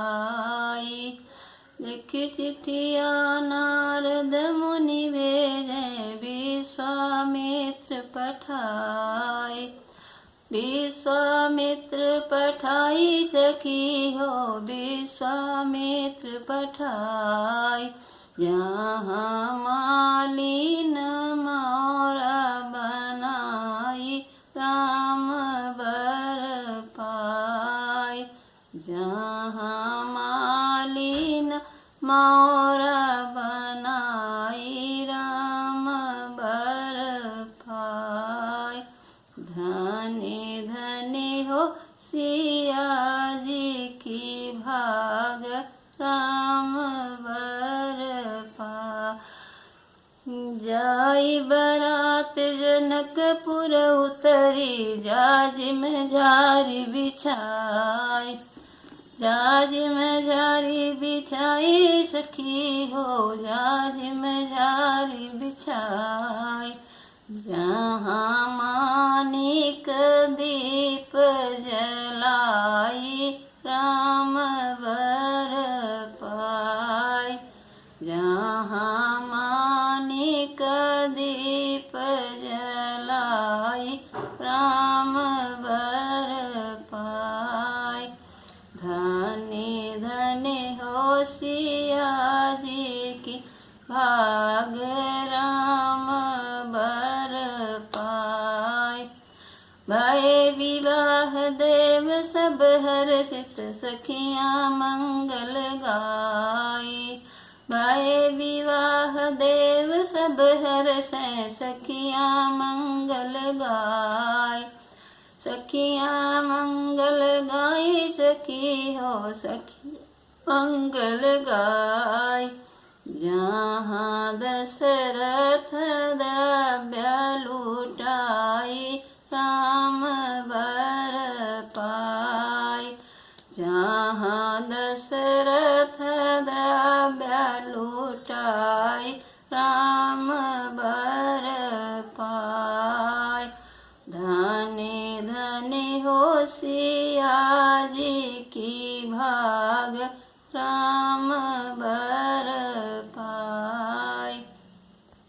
आई। लिखी चिट्ठिया नारद मुनि भेजे, विश्वामित्र पठाए। विश्वामित्र पठाई सखी हो, विश्वामित्र पठाई। जहाँ मालिन मोरा बनाई, राम बर पाई। जहाँ मालिन मोरा बनाई, राम बर पाई। धन्य धन्य हो सिया जी की भाग, राम बर पा। जाई बरात जनकपुर उतरी, जाजिम झारी बिछाई। जाजिम झारी बिछाई सखी हो, जाजिम झारी बिछाई। जहाँ मानिक दीप जलाई, राम बर पाई। जहाँ मानिक दीप जलाई, राम बर पाई। धन्य धन्य हो सिया जी की भाग, राम बर पाई। भय विवाह देव सब हर्षित, सखियाँ मंगल गाई। भय विवाह देव सब हर्षै, सखियाँ मंगल गाय। सखियाँ मंगल गाई सखी हो, सखी मंगल गाय। जहाँ दशरथ द्रव्य लुटाई, राम बर पाई। जहाँ दशरथ द्रव्य लुटाई, राम बर पाई। धन्य धन्य हो सिया जी की भाग, राम बर